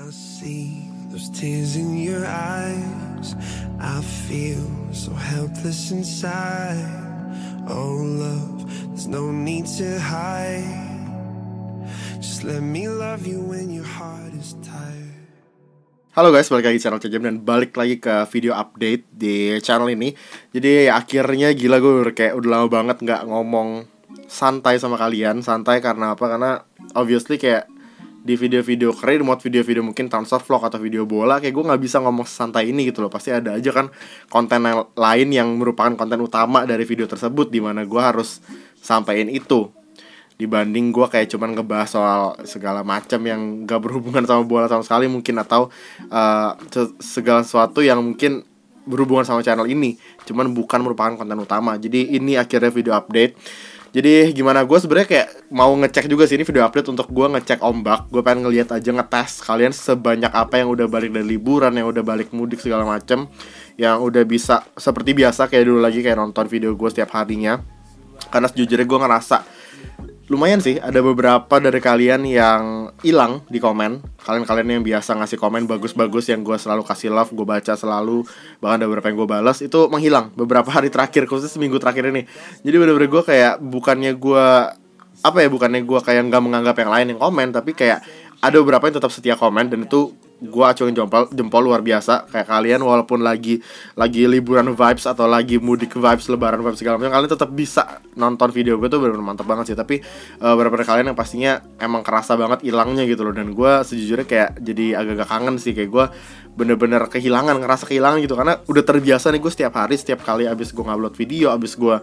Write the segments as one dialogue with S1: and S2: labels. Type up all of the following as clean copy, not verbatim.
S1: I see those tears in your eyes. I feel so helpless inside. Oh love, there's no need to hide. Just let me love you when your heart is tired.
S2: Halo guys, balik lagi di channel Cejam dan balik lagi ke video update di channel ini. Jadi akhirnya gila, gue kayak udah lama banget gak ngomong santai sama kalian. Santai karena apa? Karena obviously kayak di video-video career mode, video-video mungkin transfer vlog atau video bola, kayak gue gak bisa ngomong santai ini gitu loh. Pasti ada aja kan konten lain yang merupakan konten utama dari video tersebut, dimana gue harus sampein itu, dibanding gue kayak cuman ngebahas soal segala macam yang gak berhubungan sama bola sama sekali mungkin, atau segala sesuatu yang mungkin berhubungan sama channel ini, cuman bukan merupakan konten utama. Jadi ini akhirnya video update. Jadi gimana, gue sebenarnya kayak mau ngecek juga sih, ini video update untuk gue ngecek ombak. Gue pengen ngeliat aja, ngetes kalian sebanyak apa yang udah balik dari liburan, yang udah balik mudik segala macem, yang udah bisa seperti biasa kayak dulu lagi, kayak nonton video gue setiap harinya. Karena sejujurnya gue ngerasa lumayan sih, ada beberapa dari kalian yang hilang di komen. Kalian-kalian yang biasa ngasih komen bagus-bagus, yang gue selalu kasih love, gue baca selalu, bahkan ada beberapa yang gue balas, itu menghilang beberapa hari terakhir, khususnya seminggu terakhir ini. Jadi bener-bener gue kayak bukannya gue kayak gak menganggap yang lain yang komen, tapi kayak ada beberapa yang tetap setia komen, dan itu gue acungin jempol luar biasa. Kayak kalian walaupun lagi liburan vibes atau lagi mudik vibes, lebaran vibes segala macam, kalian tetap bisa nonton video gue tuh benar-benar mantap banget sih. Tapi beberapa kalian yang pastinya emang kerasa banget hilangnya gitu loh, dan gue sejujurnya kayak jadi agak-agak kangen sih. Kayak gue bener-bener ngerasa kehilangan gitu, karena udah terbiasa nih gue setiap hari, setiap kali abis gue ngupload video, abis gue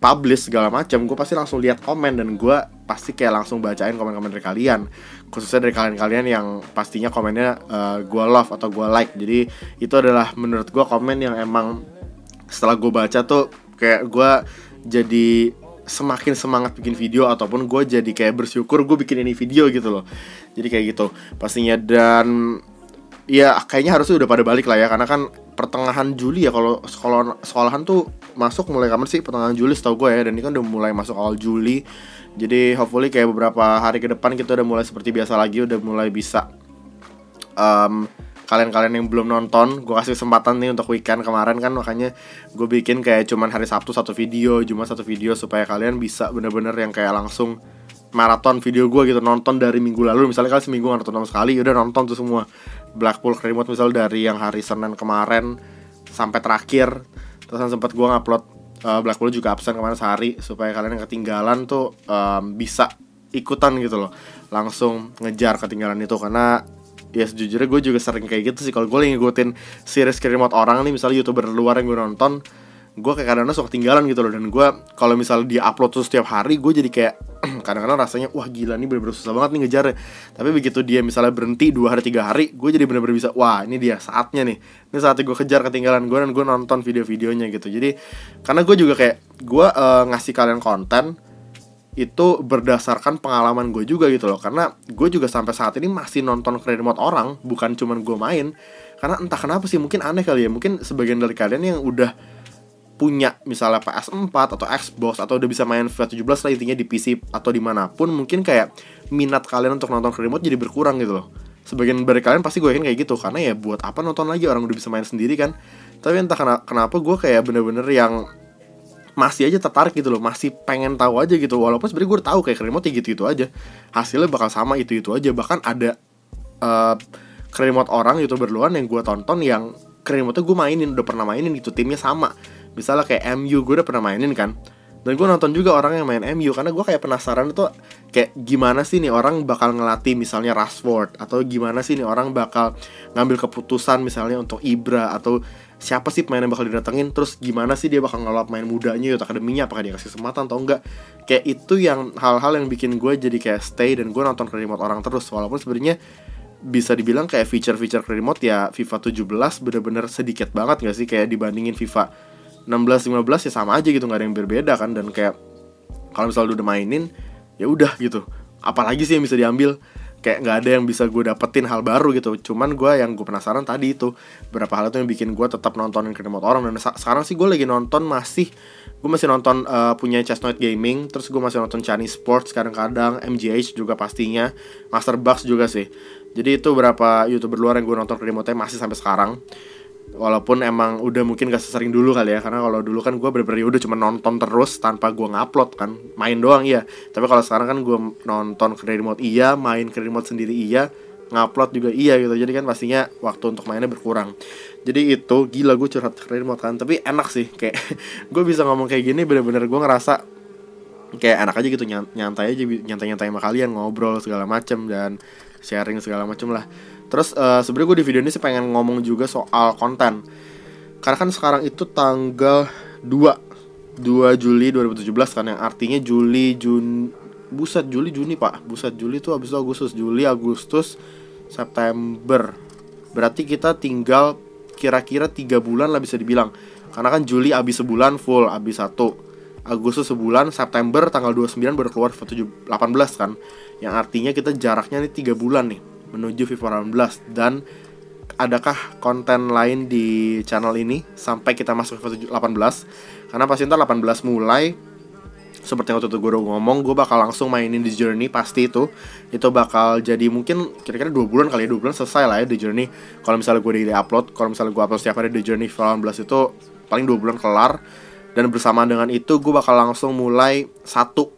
S2: publish segala macam, gue pasti langsung lihat komen, dan gue pasti kayak langsung bacain komen-komen dari kalian, khususnya dari kalian-kalian yang pastinya komennya gue love atau gue like. Jadi itu adalah menurut gue komen yang emang setelah gue baca tuh kayak gue jadi semakin semangat bikin video, ataupun gue jadi kayak bersyukur gue bikin ini video gitu loh. Jadi kayak gitu pastinya. Dan ya kayaknya harusnya udah pada balik lah ya, karena kan pertengahan Juli ya, kalau sekolahan tuh masuk mulai kapan sih? Pertengahan Juli setahu gue ya, dan ini kan udah mulai masuk awal Juli. Jadi hopefully kayak beberapa hari ke depan kita udah mulai seperti biasa lagi, udah mulai bisa kalian-kalian yang belum nonton, gue kasih kesempatan nih untuk weekend kemarin kan, makanya gue bikin kayak cuman hari Sabtu satu video, Jumat satu video, supaya kalian bisa bener-bener yang kayak langsung maraton video gue gitu, nonton dari minggu lalu. Misalnya kalian seminggu nggak nonton sama sekali, udah nonton tuh semua Blackpool Career Mode, misal dari yang hari Senin kemarin sampai terakhir. Terus kan sempat gue ngupload Blackpool juga absen kemarin sehari, supaya kalian yang ketinggalan tuh bisa ikutan gitu loh, langsung ngejar ketinggalan itu. Karena ya sejujurnya gue juga sering kayak gitu sih, kalau gue lagi ngikutin series Career Mode orang nih, misalnya YouTuber luar yang gue nonton, gue kayak kadang-kadang suka ketinggalan gitu loh. Dan gue kalau misalnya dia upload tuh setiap hari, gue jadi kayak kadang-kadang rasanya wah gila nih, bener-bener susah banget nih ngejarnya. Tapi begitu dia misalnya berhenti 2 hari 3 hari, gue jadi bener-bener bisa, wah ini dia saatnya nih, ini saatnya gue kejar ketinggalan gue, dan gue nonton video-videonya gitu. Jadi karena gue juga kayak gue ngasih kalian konten itu berdasarkan pengalaman gue juga gitu loh. Karena gue juga sampai saat ini masih nonton Career Mode orang, bukan cuman gue main. Karena entah kenapa sih, mungkin aneh kali ya, mungkin sebagian dari kalian yang udah punya misalnya PS4 atau Xbox, atau udah bisa main FIFA 17 lah intinya di PC atau dimanapun, mungkin kayak minat kalian untuk nonton Career Mode jadi berkurang gitu loh. Sebagian dari kalian pasti gue yakin kayak gitu, karena ya buat apa nonton lagi, orang udah bisa main sendiri kan. Tapi entah kenapa gue kayak bener-bener yang masih aja tertarik gitu loh, masih pengen tahu aja gitu. Walaupun sebenarnya gue tahu kayak Career Mode gitu-gitu aja, hasilnya bakal sama itu-itu aja. Bahkan ada Career Mode orang YouTuber luar yang gue tonton yang Career Mode gue mainin, udah pernah mainin gitu, timnya sama. Misalnya kayak MU, gue udah pernah mainin kan, dan gue nonton juga orang yang main MU, karena gue kayak penasaran tuh kayak gimana sih nih orang bakal ngelatih misalnya Rashford, atau gimana sih nih orang bakal ngambil keputusan misalnya untuk Ibra, atau siapa sih pemain yang bakal didatengin, terus gimana sih dia bakal ngelola pemain mudanya yaitu akademinya, apakah dia kasih kesempatan atau enggak. Kayak itu yang hal-hal yang bikin gue jadi kayak stay, dan gue nonton Career Mode orang terus. Walaupun sebenarnya bisa dibilang kayak feature-feature Career Mode ya FIFA 17 bener-bener sedikit banget gak sih, kayak dibandingin FIFA 16-15 ya sama aja gitu, gak ada yang berbeda kan. Dan kayak kalau misalnya udah mainin, ya udah gitu, apalagi sih yang bisa diambil, kayak gak ada yang bisa gue dapetin hal baru gitu. Cuman gue penasaran tadi itu, beberapa hal itu yang bikin gue tetap nontonin Career Mode orang. Dan sekarang sih gue lagi nonton gue masih nonton punya Chestnut Gaming, terus gue masih nonton Chinese Sports kadang-kadang, MGH juga pastinya, Master Bucks juga sih. Jadi itu beberapa YouTuber luar yang gue nonton creative mode-nya masih sampai sekarang. Walaupun emang udah mungkin gak sesering dulu kali ya, karena kalau dulu kan gue bener-bener udah cuma nonton terus tanpa gue ngupload kan, main doang iya. Tapi kalau sekarang kan gue nonton creative mode iya, main creative mode sendiri iya, ngupload juga iya gitu. Jadi kan pastinya waktu untuk mainnya berkurang. Jadi itu gila, gue curhat creative mode kan, tapi enak sih kayak gue bisa ngomong kayak gini bener-bener gue ngerasa kayak enak aja gitu, nyantai aja, nyantai sama kalian, ngobrol segala macem dan sharing segala macem lah. Terus sebenarnya gue di video ini sih pengen ngomong juga soal konten. Karena kan sekarang itu tanggal 2 Juli 2017 kan, yang artinya Juli Juni pak. Juli tuh abis itu Agustus, Juli, Agustus, September. Berarti kita tinggal kira-kira 3 bulan lah bisa dibilang. Karena kan Juli abis sebulan full, abis 1, Agustus sebulan, September tanggal 29 baru keluar 18 kan. Yang artinya kita jaraknya nih 3 bulan nih menuju FIFA 18. Dan adakah konten lain di channel ini sampai kita masuk FIFA 18? Karena pasti ntar 18 mulai, seperti waktu itu gue udah ngomong, gue bakal langsung mainin The Journey. Pasti itu bakal jadi mungkin kira-kira 2 bulan kali ya, 2 bulan selesai lah ya The Journey. Kalau misalnya gue daily upload, kalau misalnya gue upload setiap hari The Journey FIFA 18 itu paling 2 bulan kelar. Dan bersamaan dengan itu gue bakal langsung mulai satu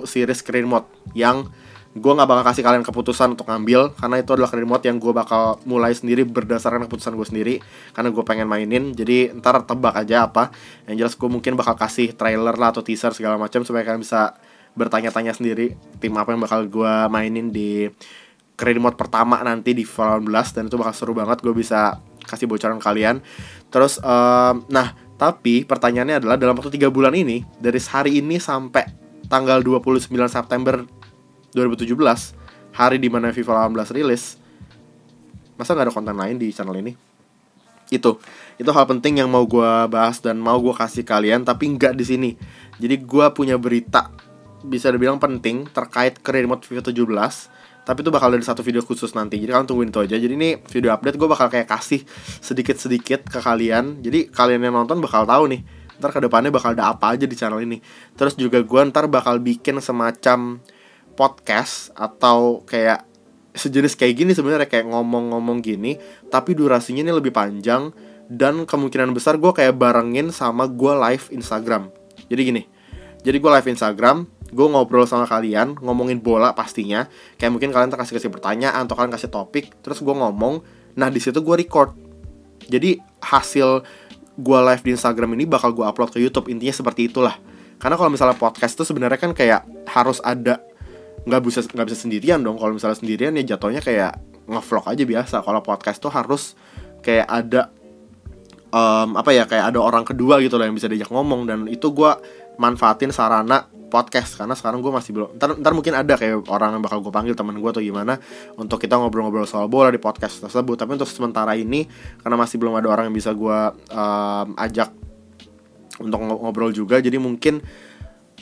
S2: series career mode yang gue gak bakal kasih kalian keputusan untuk ngambil, karena itu adalah career mode yang gue bakal mulai sendiri berdasarkan keputusan gue sendiri, karena gue pengen mainin. Jadi ntar tebak aja apa. Yang jelas gue mungkin bakal kasih trailer lah atau teaser segala macam supaya kalian bisa bertanya-tanya sendiri tim apa yang bakal gue mainin di career mode pertama nanti di FIFA 18. Dan itu bakal seru banget, gue bisa kasih bocoran kalian. Terus nah tapi pertanyaannya adalah dalam waktu 3 bulan ini, dari hari ini sampai tanggal 29 September 2017, hari dimana FIFA 18 rilis, masa gak ada konten lain di channel ini? Itu hal penting yang mau gue bahas dan mau gue kasih kalian, tapi nggak di sini. Jadi gue punya berita bisa dibilang penting terkait career mode FIFA 17. Tapi itu bakal dari satu video khusus nanti, jadi kalian tungguin itu aja. Jadi ini video update gue bakal kayak kasih sedikit-sedikit ke kalian. Jadi kalian yang nonton bakal tahu nih ntar ke depannya bakal ada apa aja di channel ini. Terus juga gue ntar bakal bikin semacam podcast atau kayak sejenis kayak gini sebenarnya, kayak ngomong-ngomong gini tapi durasinya ini lebih panjang. Dan kemungkinan besar gue kayak barengin sama gue live Instagram. Jadi gini, jadi gue live Instagram, gue ngobrol sama kalian, ngomongin bola pastinya. Kayak mungkin kalian kasih pertanyaan atau kalian kasih topik, terus gue ngomong. Nah di situ gue record. Jadi hasil gue live di Instagram ini bakal gue upload ke YouTube. Intinya seperti itulah. Karena kalau misalnya podcast tuh sebenarnya kan kayak harus ada, nggak bisa sendirian dong. Kalau misalnya sendirian ya jatuhnya kayak ngevlog aja biasa. Kalau podcast tuh harus kayak ada kayak ada orang kedua gitu loh yang bisa diajak ngomong. Dan itu gue manfaatin sarana podcast, karena sekarang gue masih belum, ntar mungkin ada kayak orang yang bakal gue panggil, teman gue atau gimana, untuk kita ngobrol-ngobrol soal bola di podcast tersebut. Tapi untuk sementara ini, karena masih belum ada orang yang bisa gue ajak untuk ngobrol juga, jadi mungkin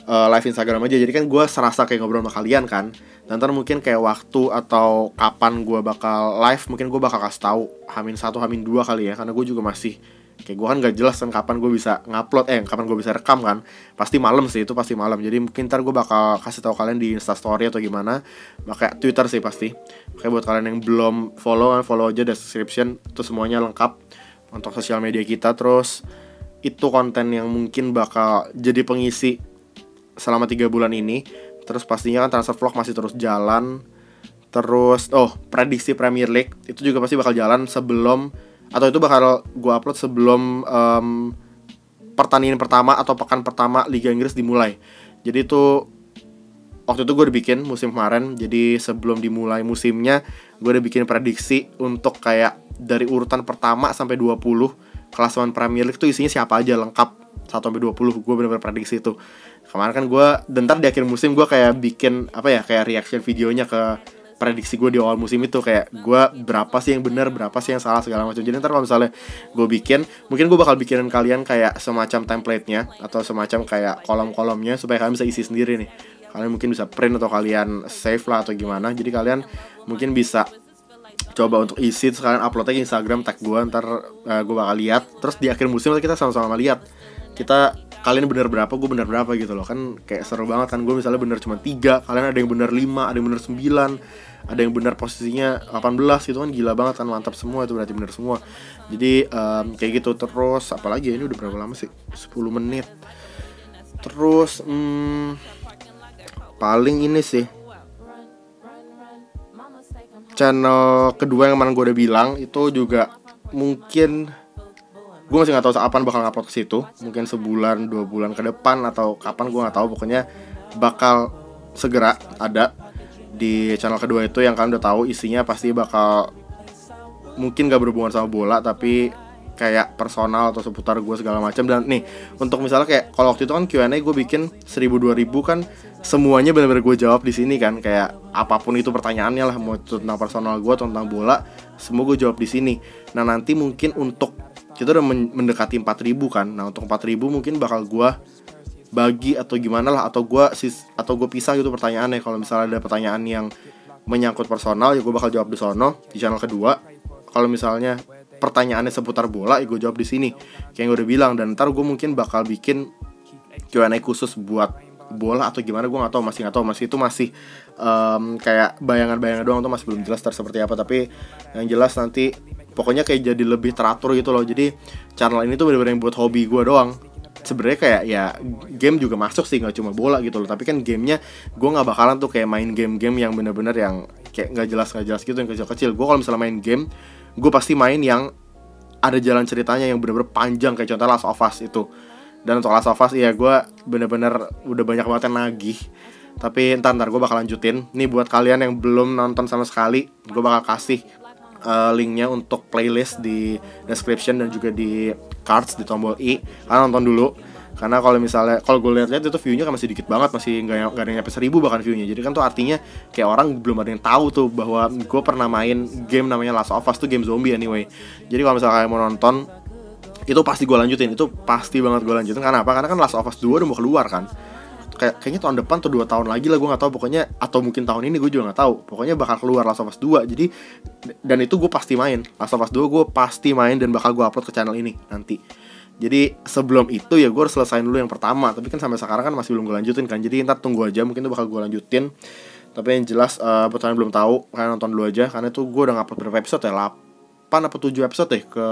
S2: live Instagram aja. Jadi kan gue serasa kayak ngobrol sama kalian kan. Dan ntar mungkin kayak waktu atau kapan gue bakal live, mungkin gue bakal kasih tahu H-1, H-2 kali ya. Karena gue juga masih kayak gue kan gak jelas kan kapan gue bisa ngupload, kapan gue bisa rekam kan. Pasti malam sih, itu pasti malam. Jadi mungkin ntar gue bakal kasih tahu kalian di Instastory atau gimana. Pakai Twitter sih pasti. Oke, buat kalian yang belum follow aja di description. Itu semuanya lengkap untuk sosial media kita. Terus itu konten yang mungkin bakal jadi pengisi selama 3 bulan ini. Terus pastinya kan transfer vlog masih terus jalan. Terus prediksi Premier League itu juga pasti bakal jalan sebelum, atau itu bakal gue upload sebelum pertandingan pertama atau pekan pertama Liga Inggris dimulai. Jadi itu waktu itu gue udah bikin musim kemarin. Jadi sebelum dimulai musimnya gue udah bikin prediksi untuk kayak dari urutan pertama sampai 20 klasemen Premier League tuh isinya siapa aja, lengkap 1-20. Gue bener-bener prediksi itu. Kemarin kan gue, ntar di akhir musim gue kayak bikin kayak reaction videonya ke prediksi gue di awal musim itu, kayak gue berapa sih yang benar, berapa sih yang salah segala macam. Jadi ntar kalau misalnya gue bikin, mungkin gue bakal bikinin kalian kayak semacam template-nya atau semacam kayak kolom-kolomnya supaya kalian bisa isi sendiri nih. Kalian mungkin bisa print atau kalian save lah atau gimana. Jadi kalian mungkin bisa coba untuk isi, terus kalian uploadnya ke Instagram, tag gue, ntar gue bakal lihat. Terus di akhir musim kita sama-sama lihat kita kalian bener berapa, gue bener berapa gitu loh. Kan kayak seru banget kan, gue misalnya bener cuma 3, kalian ada yang bener 5, ada yang bener 9, ada yang bener posisinya 18 gitu kan, gila banget kan, mantap semua, itu berarti bener semua. Jadi kayak gitu. Terus apalagi ya, ini udah berapa lama sih, 10 menit. Terus paling ini sih, channel kedua yang kemarin gue udah bilang, itu juga mungkin gue masih nggak tahu kapan bakal ngupload ke situ. Mungkin sebulan 2 bulan ke depan atau kapan, gue nggak tahu. Pokoknya bakal segera ada di channel kedua itu, yang kalian udah tahu isinya pasti bakal mungkin gak berhubungan sama bola, tapi kayak personal atau seputar gue segala macam. Dan nih, untuk misalnya kayak kalau waktu itu kan Q&A gue bikin 1000-2000 kan, semuanya benar-benar gue jawab di sini kan, kayak apapun itu pertanyaannya lah, mau itu tentang personal gue atau tentang bola, semua gue jawab di sini. Nah nanti mungkin untuk kita udah mendekati 4000 kan. Nah untuk 4000 mungkin bakal gue bagi atau gimana lah, atau gue pisah gitu pertanyaannya. Kalau misalnya ada pertanyaan yang menyangkut personal, ya gue bakal jawab di sono, di channel kedua. Kalau misalnya pertanyaannya seputar bola, ya gue jawab di sini, kayak yang gue udah bilang. Dan ntar gue mungkin bakal bikin Q&A khusus buat bola atau gimana, gue nggak tahu, masih nggak tahu, itu masih kayak bayangan-bayangan doang tuh, masih belum jelas seperti apa. Tapi yang jelas nanti pokoknya kayak jadi lebih teratur gitu loh. Jadi channel ini tuh bener-bener yang buat hobi gue doang. Sebenarnya kayak ya game juga masuk sih, nggak cuma bola gitu loh. Tapi kan gamenya gue nggak bakalan tuh kayak main game-game yang bener-bener yang kayak nggak jelas gitu, yang kecil-kecil. Gue kalau misalnya main game, gue pasti main yang ada jalan ceritanya, yang bener-bener panjang, kayak contoh Last of Us itu. Dan untuk Last of Us ya gue bener-bener udah banyak banget yang nagih. Tapi ntar gue bakal lanjutin. Nih buat kalian yang belum nonton sama sekali, gue bakal kasih linknya untuk playlist di description dan juga di cards di tombol i. Kalian nonton dulu, karena kalau misalnya kalau gue lihat itu view-nya kan masih dikit banget, masih nggak ada yang nyampe 1000 bahkan view-nya. Jadi kan tuh artinya kayak orang belum ada yang tahu tuh bahwa gue pernah main game namanya Last of Us, tuh game zombie anyway. Jadi kalau misalnya kalian mau nonton, itu pasti gue lanjutin, itu pasti banget gue lanjutin. Karena apa? Karena kan Last of Us 2 udah mau keluar kan. Kayaknya tahun depan tuh 2 tahun lagi lah, gue nggak tahu pokoknya, atau mungkin tahun ini, gue juga nggak tahu. Pokoknya bakal keluar Last of Us 2. Jadi dan itu gue pasti main Last of Us 2, gue pasti main dan bakal gue upload ke channel ini nanti. Jadi sebelum itu ya gue harus selesain dulu yang pertama. Tapi kan sampai sekarang kan masih belum gue lanjutin kan. Jadi ntar tunggu aja, mungkin itu bakal gue lanjutin. Tapi yang jelas buat kalian belum tahu, kalian nonton dulu aja. Karena itu gue udah ngupload berapa episode ya, 8 atau 7 episode deh ke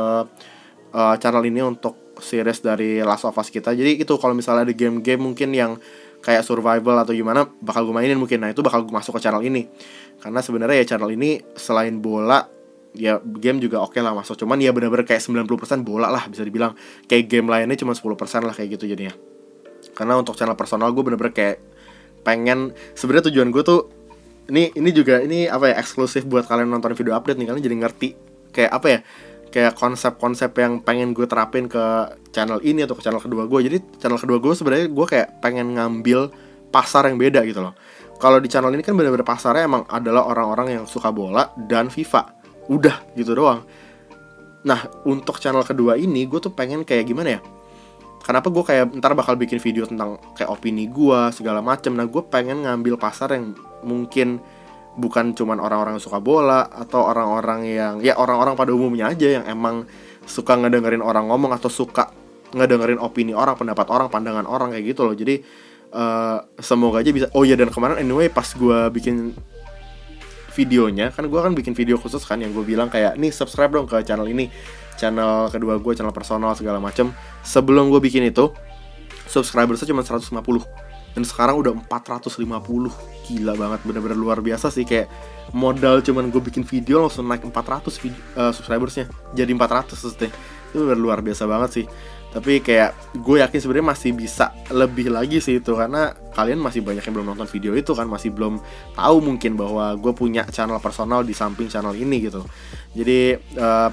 S2: channel ini untuk series dari Last of Us kita. Jadi itu kalau misalnya ada game-game mungkin yang kayak survival atau gimana, bakal gue mainin mungkin. Nah itu bakal gue masuk ke channel ini. Karena sebenarnya ya channel ini selain bola, ya game juga oke lah masuk. Cuman ya benar-benar kayak 90% bola lah bisa dibilang. Kayak game lainnya cuma 10% lah kayak gitu jadinya. Karena untuk channel personal gue benar-benar kayak pengen, sebenarnya tujuan gue tuh ini juga apa ya, eksklusif buat kalian nonton video update nih. Kalian jadi ngerti kayak apa ya, kayak konsep-konsep yang pengen gue terapin ke channel ini atau ke channel kedua gue. Jadi channel kedua gue sebenarnya gue kayak pengen ngambil pasar yang beda gitu loh. Kalau di channel ini kan benar-benar pasarnya emang adalah orang-orang yang suka bola dan FIFA. Udah gitu doang. Nah untuk channel kedua ini gue tuh pengen kayak gimana ya, kenapa gue kayak ntar bakal bikin video tentang kayak opini gue segala macem. Nah gue pengen ngambil pasar yang mungkin bukan cuman orang-orang yang suka bola, atau orang-orang yang ya orang-orang pada umumnya aja yang emang suka ngedengerin orang ngomong, atau suka ngedengerin opini orang, pendapat orang, pandangan orang kayak gitu loh. Jadi semoga aja bisa. Oh iya, dan kemarin anyway pas gue bikin videonya, kan gue kan bikin video khusus kan, yang gue bilang kayak nih subscribe dong ke channel ini, channel kedua gue, channel personal segala macem. Sebelum gue bikin itu subscribersnya cuma 150, dan sekarang udah 450. Gila banget, bener-bener luar biasa sih. Kayak modal cuman gue bikin video langsung naik 400 subscribersnya jadi 400 maksudnya. Itu bener luar biasa banget sih. Tapi kayak gue yakin sebenarnya masih bisa lebih lagi sih itu, karena kalian masih banyak yang belum nonton video itu kan, masih belum tahu mungkin bahwa gue punya channel personal di samping channel ini gitu. Jadi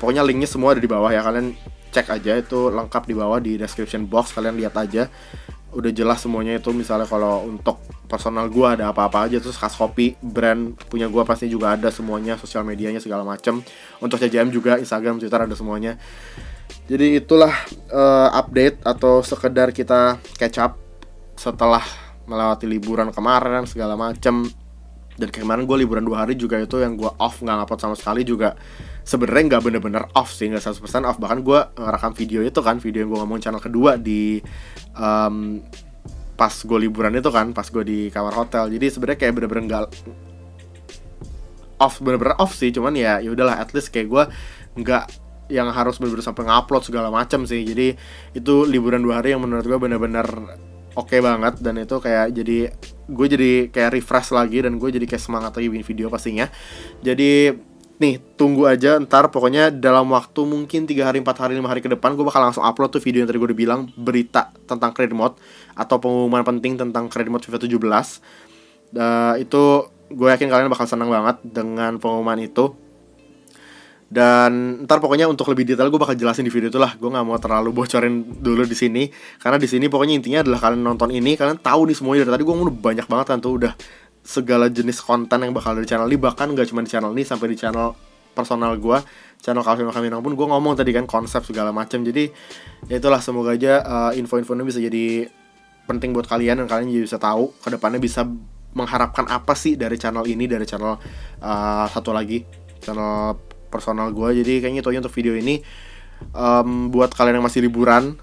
S2: pokoknya linknya semua ada di bawah ya, kalian cek aja, itu lengkap di bawah di description box, kalian lihat aja. Udah jelas semuanya itu. Misalnya kalau untuk personal gue ada apa-apa aja, terus khas kopi brand punya gue pasti juga ada semuanya, sosial medianya segala macem. Untuk CJM juga, Instagram, Twitter ada semuanya. Jadi itulah update atau sekedar kita catch up setelah melewati liburan kemarin segala macem. Dan kemarin gue liburan 2 hari juga itu yang gue off, nggak ngupload sama sekali juga. Sebenarnya nggak bener-bener off sih, nggak 100% off. Bahkan gue ngerekam video itu kan, video yang gue ngomong channel kedua di pas gue liburan itu kan, pas gue di kamar hotel. Jadi sebenarnya kayak bener-bener nggak off, bener-bener off sih. Cuman ya udahlah, at least kayak gue nggak yang harus bener-bener sampai ngupload segala macam sih. Jadi itu liburan 2 hari yang menurut gue bener-bener oke banget. Dan itu kayak jadi gue jadi kayak refresh lagi, dan gue jadi kayak semangat lagi bikin video pastinya. Jadi nih, tunggu aja ntar, pokoknya dalam waktu mungkin 3 hari, 4 hari, 5 hari ke depan gue bakal langsung upload tuh video yang tadi gue udah bilang, berita tentang Create Mode atau pengumuman penting tentang Create Mode FIFA 17. Itu gue yakin kalian bakal senang banget dengan pengumuman itu. Dan ntar pokoknya untuk lebih detail gue bakal jelasin di video itulah. Gue nggak mau terlalu bocorin dulu di sini, karena di sini pokoknya intinya adalah kalian nonton ini, kalian tahu nih semuanya. Dari tadi gue ngomong banyak banget kan tuh, udah segala jenis konten yang bakal ada di channel ini. Bahkan gak cuma di channel ini, sampai di channel personal gue, channel Calvin Kaminang pun gue ngomong tadi kan konsep segala macam. Jadi ya itulah, semoga aja info-infonya bisa jadi penting buat kalian, dan kalian juga bisa tahu kedepannya bisa mengharapkan apa sih dari channel ini, dari channel satu lagi, channel personal gue. Jadi kayaknya itu aja untuk video ini. Buat kalian yang masih liburan,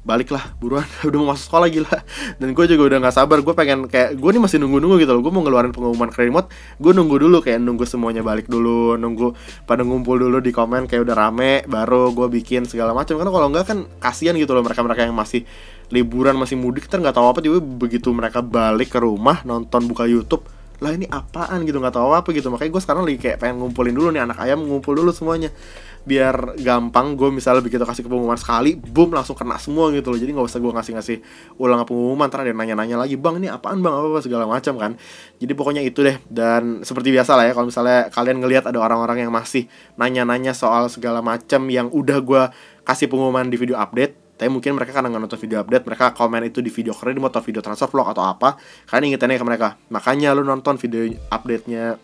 S2: baliklah buruan, udah mau masuk sekolah gila. Dan gue juga udah gak sabar, gue pengen kayak, gue nih masih nunggu-nunggu gitu loh. Gue mau ngeluarin pengumuman Create Mode, gue nunggu dulu, kayak nunggu semuanya balik dulu, nunggu pada ngumpul dulu di komen kayak udah rame, baru gue bikin segala macam. Karena kalau enggak kan kasihan gitu loh, mereka-mereka yang masih liburan, masih mudik, kita nggak tahu apa, tiba begitu mereka balik ke rumah nonton buka YouTube, lah ini apaan gitu, nggak tahu apa gitu. Makanya gue sekarang lagi kayak pengen ngumpulin dulu nih, anak ayam ngumpul dulu semuanya, biar gampang. Gue misalnya begitu kasih pengumuman sekali, boom, langsung kena semua gitu loh. Jadi nggak usah gue ngasih ulang pengumuman, ntar ada yang nanya-nanya lagi, bang ini apaan bang, apa segala macam kan. Jadi pokoknya itu deh. Dan seperti biasa lah ya, kalau misalnya kalian ngelihat ada orang-orang yang masih nanya-nanya soal segala macam yang udah gue kasih pengumuman di video update, tapi mungkin mereka karena nggak nonton video update, mereka komen itu di video Create Mode atau video transfer vlog atau apa, kalian ingetinnya ke mereka. Makanya lu nonton video update-nya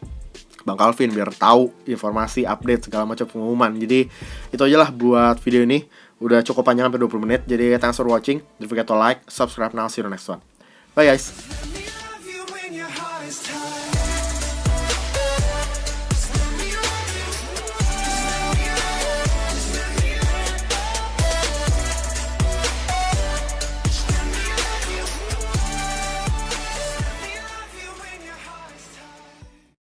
S2: Bang Calvin biar tahu informasi update segala macam pengumuman. Jadi itu aja lah buat video ini. Udah cukup panjang, sampai 20 menit. Jadi thanks for watching. Don't forget to like, subscribe now, see you in the next one. Bye guys.